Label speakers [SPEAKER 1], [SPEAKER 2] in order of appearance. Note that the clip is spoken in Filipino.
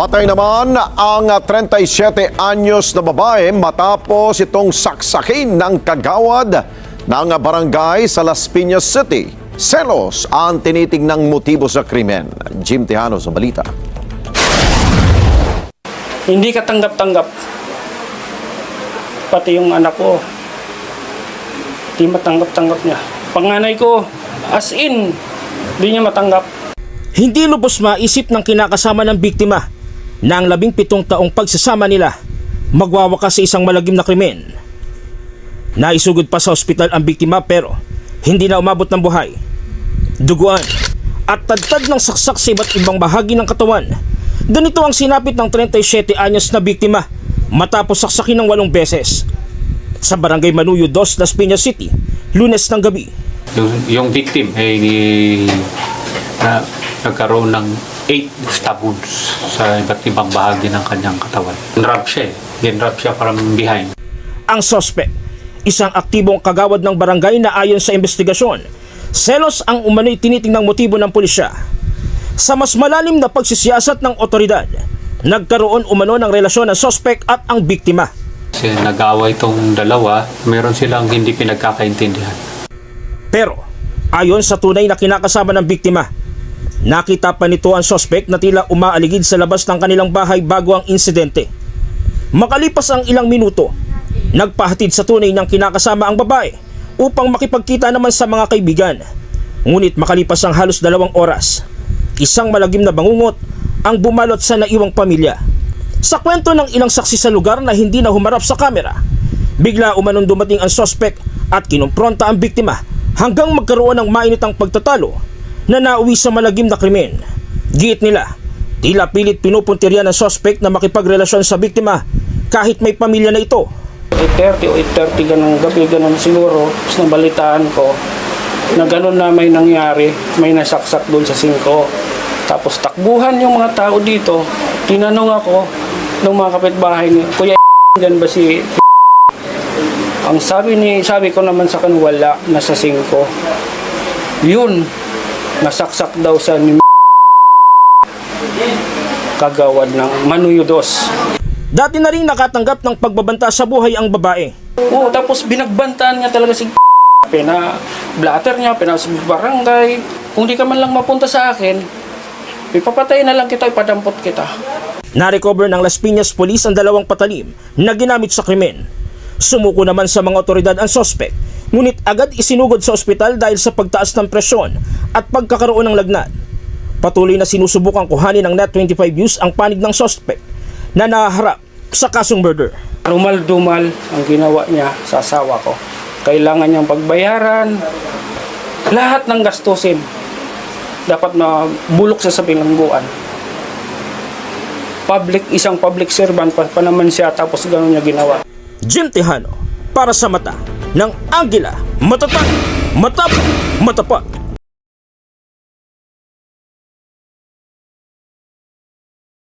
[SPEAKER 1] Patay naman ang 37 anyos na babae matapos itong saksakin ng kagawad ng barangay sa Las Piñas City. Selos ang tinitingnang motibo sa krimen. Jim Tejano sa balita.
[SPEAKER 2] Hindi ka tanggap-tanggap. Pati yung anak ko, hindi matanggap-tanggap niya. Panganay ko, as in, hindi niya matanggap.
[SPEAKER 3] Hindi lubos maisip ng kinakasama ng biktima na ang 17 taong pagsasama nila magwawakas sa isang malagim na krimen. Naisugod pa sa ospital ang biktima pero hindi na umabot ng buhay. Duguan at tadtad ng saksak sa iba't ibang bahagi ng katawan. Ganito ang sinapit ng 37 anyos na biktima matapos saksakin ng 8 beses sa barangay Manuyo 2, Las Piñas City, Lunes ng gabi.
[SPEAKER 4] Yung victim ay nagkaroon ng 8 stab wounds sa iba't ibang bahagi ng kanyang katawan. Ginrab siya from behind.
[SPEAKER 3] Ang suspect, isang aktibong kagawad ng barangay na ayon sa investigasyon, selos ang umano'y tinitingnang motibo ng pulisya. Sa mas malalim na pagsisiyasat ng otoridad, nagkaroon umano ng relasyon ng suspect at ang biktima.
[SPEAKER 4] Kasi nag-away itong dalawa, meron silang hindi pinagkakaintindihan.
[SPEAKER 3] Pero, ayon sa tunay na kinakasama ng biktima, nakita pa nito ang suspect na tila umaaligid sa labas ng kanilang bahay bago ang insidente. Makalipas ang ilang minuto, nagpahatid sa tunay ng kinakasama ang babae upang makipagkita naman sa mga kaibigan. Ngunit makalipas ang halos 2 oras, isang malagim na bangungot ang bumalot sa naiwang pamilya. Sa kwento ng ilang saksi sa lugar na hindi na humarap sa kamera, bigla umanon dumating ang suspect at kinumpronta ang biktima hanggang magkaroon ng mainitang pagtatalo na nauwi sa malagim na krimen. Giit nila, tila pilit pinupuntirya ng suspect na makipagrelasyon sa biktima kahit may pamilya na ito.
[SPEAKER 2] 8:30 o 8:30 ganun gabi, ganun siguro. Tapos nabalitaan ko na ganun na may nangyari, may nasaksak doon sa 5. Tapos takbuhan yung mga tao dito. Tinanong ako ng mga kapitbahay niya, "Kuya, dyan ba si Ang sabi ko naman sa kanila, wala, nasa 5. Yun, nasaksak daw sa kagawad ng Manuyo 2.
[SPEAKER 3] Dati na rin nakatanggap ng pagbabanta sa buhay ang babae.
[SPEAKER 2] Oo, tapos binagbantaan niya talaga si pina-blatter niya, sa barangay. Kung di ka man lang mapunta sa akin, ipapatay na lang kita, ipadampot kita.
[SPEAKER 3] Na-recover ng Las Piñas Police ang 2 patalim na ginamit sa krimen. Sumuko naman sa mga otoridad ang suspect, ngunit agad isinugod sa ospital dahil sa pagtaas ng presyon at pagkakaroon ng lagnat. Patuloy na sinusubukang kuhanin ng Net25 News ang panig ng suspect na nahaharap sa kasong murder.
[SPEAKER 2] Rumal-dumal ang ginawa niya sa asawa ko. Kailangan niyang pagbayaran lahat ng gastusin. Dapat na bulok sa bilangguan. Isang public servant pa naman siya, tapos gano'n niya ginawa.
[SPEAKER 3] Jim Tejano para sa mata ng Agila. Matatag, matapang, matapat.